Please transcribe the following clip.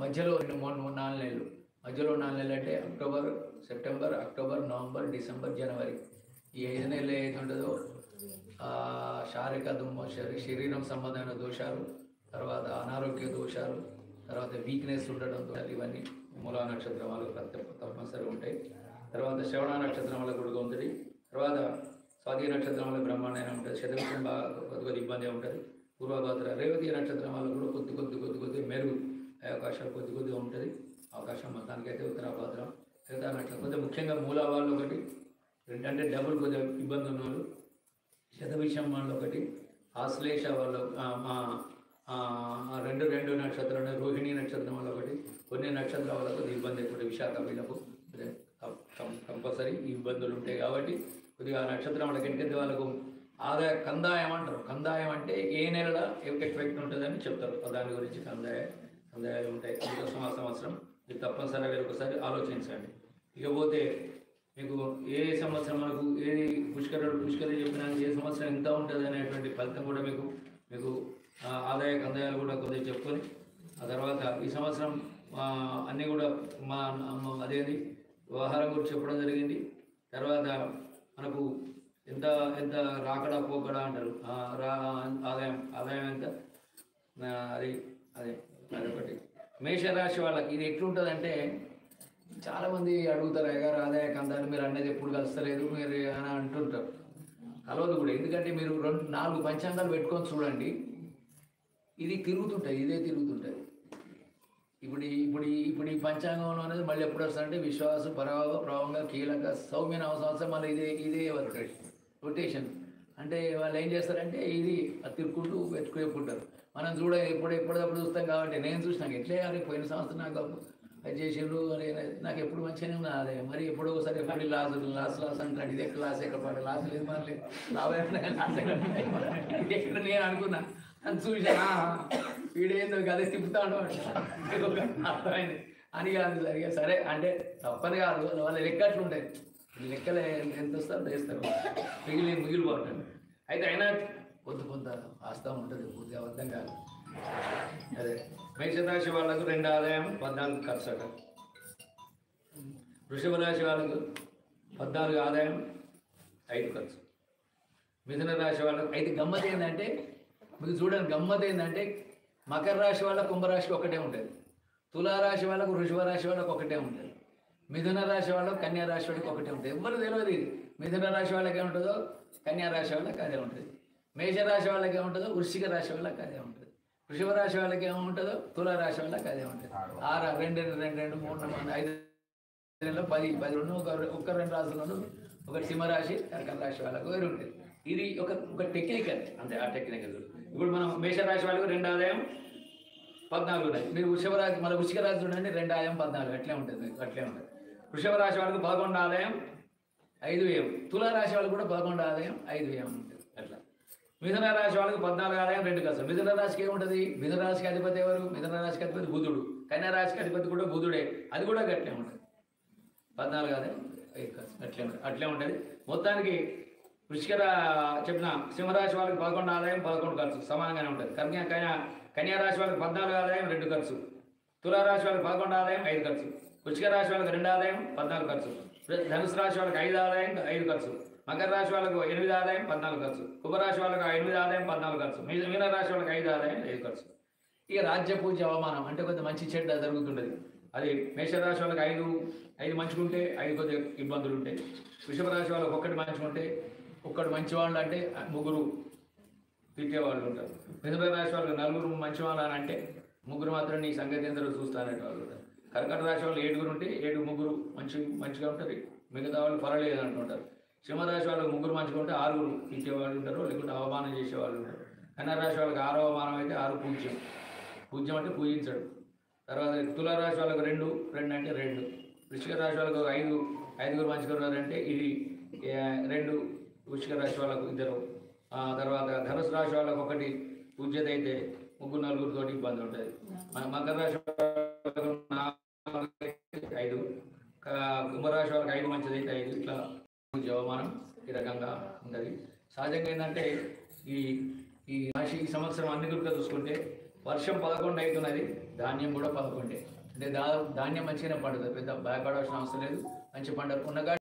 మధ్యలో 4 నెలలు, మధ్యలో 4 నెలలు అంటే October, September, October, November, December, జనవరి ఈ 5 నెలలు ఏది ఉంటుందో శారీరక శరీరం సంబంధమైన దోషాలు, తర్వాత అనారోగ్య దోషాలు, తర్వాత వీక్నెస్ ఉండడం ఇవన్నీ మూలా నక్షత్రం వాళ్ళకు తప్పనిసరి ఉంటాయి. తర్వాత శ్రవణ నక్షత్రం వల్ల కూడా ఉంటుంది. తర్వాత స్వాతి నక్షత్రం వల్ల బ్రహ్మాండంగా ఉంటుంది. శతవిషయం బాగా కొద్ది ఇబ్బంది ఉంటుంది. పూర్వభద్ర రేవతి నక్షత్రం వల్ల కూడా కొద్ది మెరుగు అవకాశాలు కొద్దిగా ఉంటుంది. అవకాశం మొత్తానికైతే ఉత్తరాభద్రం మిగతా నక్షత్రం కొద్దిగా ముఖ్యంగా మూల వాళ్ళు ఒకటి అంటే డబుల్ కొద్దిగా ఇబ్బంది ఉన్న వాళ్ళు, శతవిషం వాళ్ళు ఒకటి, ఆశ్లేష వాళ్ళు రెండు నక్షత్రాలు, రోహిణి నక్షత్రం వల్ల ఒకటి, కొన్ని నక్షత్రాల వల్ల కొద్దిగా ఇబ్బంది ఎక్కువ విశాఖ వీళ్ళకు కంపల్సరీ ఇబ్బందులు ఉంటాయి. కాబట్టి కొద్దిగా ఆ నక్షత్రం వాళ్ళకి ఎన్నికైతే వాళ్ళకు కందాయం అంటారు. కందాయం అంటే ఏ నెలలో ఎఫెక్ట్ ఉంటుందని చెప్తారు. దాని గురించి కందాయాలు ఉంటాయి. సంవత్సరం ఇది తప్పనిసరిగా ఒకసారి ఆలోచించండి. ఇకపోతే మీకు ఏ సంవత్సరం మనకు ఏది పుష్కర చెప్పినా ఏ సంవత్సరం ఎంత ఉంటుంది అనేటువంటి ఫలితం కూడా మీకు ఆదాయ కందాయాలు కూడా కొద్దిగా చెప్పుకొని ఆ తర్వాత ఈ సంవత్సరం అన్నీ కూడా అదేది వ్యవహారం గురించి చెప్పడం జరిగింది. తర్వాత మనకు ఎంత ఎంత రాకడా పోకడా అంటారు, ఆదాయం ఎంత అదొకటి. మేషరాశి వాళ్ళకి ఇది ఎట్లుంటుందంటే చాలామంది అడుగుతారు, అయ్యగారు ఆదాయ కందాలు మీరు అనేది ఎప్పుడు కలుస్తలేదు మీరు అని అంటుంటారు. కలవదు కూడా. ఎందుకంటే మీరు 4 పంచాంగాలు పెట్టుకొని చూడండి, ఇది తిరుగుతుంటాయి, ఇదే తిరుగుతుంటుంది. ఇప్పుడు ఈ పంచాంగంలో అనేది మళ్ళీ ఎప్పుడు వస్తుందంటే విశ్వాసం ప్రభావంగా కీలక సౌమ్య సంవత్సరం మళ్ళీ ఇదే రొటేషన్. అంటే వాళ్ళు ఏం చేస్తారంటే ఇది తిరుక్కుంటూ పెట్టుకుంటారు. మనం ఎప్పుడప్పుడు చూస్తాం. కాబట్టి నేను చూసినాక ఎట్లే అది పోయిన సంవత్సరం నాకు అది చేసిండ్రు అని నాకు ఎప్పుడు మంచిగానే ఉన్నా అదే మరి ఎప్పుడో ఒకసారి ఎప్పుడు లాస్ అంటాడు. ఇది ఎక్కడ లాస్ ఎక్కడ పడ లాస్ లేదు మరి ఇది ఎక్కడ నేను అనుకున్నా అని చూసా వీడేందో అదే తిప్పుతాడు అర్థమైంది అని కాదు సరిగా. సరే అంటే తప్పని కాదు, వాళ్ళ లెక్క అట్లుంటాయి. లెక్కలు ఎంత వస్తారో వేస్తారు, మిగిలిపోతుంది. అయితే అయినా కొంత వాస్తవం ఉంటుంది, పూర్తిగా అబద్ధం కాదు. అదే మేషరాశి వాళ్ళకు 2 ఆదాయం 14 ఖర్చు అట. వృషభ రాశి వాళ్ళకు 14 ఆదాయం 5 ఖర్చు. మిథున రాశి వాళ్ళకు అయితే గమ్మత్ ఏంటంటే మీకు చూడండి, గమ్మత్ ఏంటంటే మకర రాశి వాళ్ళకు కుంభరాశికి ఒకటే ఉంటుంది, తులారాశి వాళ్ళకు వృషభ రాశి వాళ్ళకు ఒకటే ఉంటుంది, మిథున రాశి వాళ్ళకు కన్యా రాశి వాళ్ళకి ఒకటే ఉంటుంది. ఎవరు తెలియదు ఇది. మిథున రాశి వాళ్ళకి ఏముంటుందో కన్యా రాశి వాళ్ళకి అదే ఉంటుంది, మేషరాశి వాళ్ళకి ఏముంటుందో వృశ్చిక రాశి వాళ్ళకి అదే ఉంటుంది, వృషభ రాశి వాళ్ళకి ఏముంటుందో తులారాశి వాళ్ళకి అదే ఉంటుంది. 2 3 5 10 ఒక 2 రాశులను ఒక సింహరాశి కర్కట రాశి వాళ్ళకు వేరు ఉంటుంది. ఇది ఒక టెక్నికల్ అంటే ఆ టెక్నికల్. ఇప్పుడు మనం మేషరాశి వాళ్ళకు 2 ఆదాయం 14 ఉన్నాయి. మీరు వృశ్చిక రాశి చూడండి 2 ఆదాయం 14 అట్లే ఉంటుంది. వృషభ రాశి వాళ్ళకు 11 ఆదాయం 5 వ్యయం, తులారాశి వాళ్ళకు కూడా 11 ఆదాయం 5 వ్యయం ఉంటుంది. అట్లా మిథున రాశి వాళ్ళకి 14 ఆదాయం 2 ఖర్చు. మిథున రాశికి ఏముంటుంది? మిథున రాశికి అధిపతి ఎవరు? మిథున రాశికి అధిపతి బుధుడు. కన్యా రాశికి అధిపతి కూడా బుధుడే, అది కూడా గట్లే ఉంటుంది. 14 ఆదాయం 5 ఖర్చు అట్లే ఉంటుంది. మొత్తానికి చెప్పిన సింహరాశి వాళ్ళకి 11 ఆదాయం 11 ఖర్చు సమానంగానే ఉంటుంది. కన్యా రాశి వాళ్ళకి 14 ఆదాయం 2 ఖర్చు, తులారాశి వాళ్ళకి 11 ఆదాయం 5 ఖర్చు, వృశ్చిక రాశి వాళ్ళకి 2 ఆదాయం 14 ఖర్చు, ధనుసు రాశి వాళ్ళకి 5 ఆదాయం 5 ఖర్చు, మకర రాశి వాళ్ళకు 8 ఆదాయం 14 ఖర్చు, కుంభరాశి వాళ్ళకు 8 ఆదాయం 14 ఖర్చు, మీన రాశి వాళ్ళకి 5 ఆదాయం 5 ఖర్చు. ఇక రాజ్య పూజ అవమానం అంటే కొంత మంచి చెడ్డ జరుగుతుంటుంది. అది మేషరాశి వాళ్ళకి 5 మంచుకుంటే 5 కొద్దిగా ఇబ్బందులు ఉంటాయి. వృషభ రాశి వాళ్ళకి 1 మంచుకుంటే 1 మంచివాళ్ళు అంటే 3 తిట్టేవాళ్ళు ఉంటారు. మిథున రాశి వాళ్ళకి 4 మంచివాళ్ళు అని అంటే 3 మాత్రం నీ సంగతి ఎందరో చూస్తానంటే వాళ్ళు ఉంటారు. కర్కట రాశి వాళ్ళు 7 ఉంటే 7 మంచిగా ఉంటుంది, మిగతా వాళ్ళు పర్వాలేదు అంటుంటారు. సింహరాశి వాళ్ళకి 3 మంచిగా ఉంటే 6 ఇచ్చేవాళ్ళు ఉంటారు, లేకుంటే అవమానం చేసేవాళ్ళు ఉంటారు. కన్యా రాశి వాళ్ళకి 6వ అవమానం అయితే 6 పూజ్యం అంటే పూజించడు. తర్వాత తులారాశి వాళ్ళకి 2 అంటే 2, వృశ్చిక రాశి వాళ్ళకు 5 మంచిగా ఉన్నారంటే ఇది 2 వృశ్చిక రాశి వాళ్ళకు 2. తర్వాత ధనుసు రాశి వాళ్ళకు 1 పూజ్యత అయితే 3 4 తోటి ఇబ్బంది ఉంటుంది. మకర రాశి వాళ్ళకు 5, కుంభరాశి వాళ్ళకి 5 మంచిది అయితే 5. ఇట్లా అవమానం ఈ రకంగా ఉంటుంది. సహజంగా ఏంటంటే ఈ రాశి ఈ సంవత్సరం అన్ని గురిగా చూసుకుంటే వర్షం 11 అవుతున్నది, ధాన్యం కూడా 11. అంటే ధాన్యం మంచిగానే పండుతుంది, పెద్ద భయపడాల్సిన అవసరం లేదు. మంచి పంట ఉన్నగా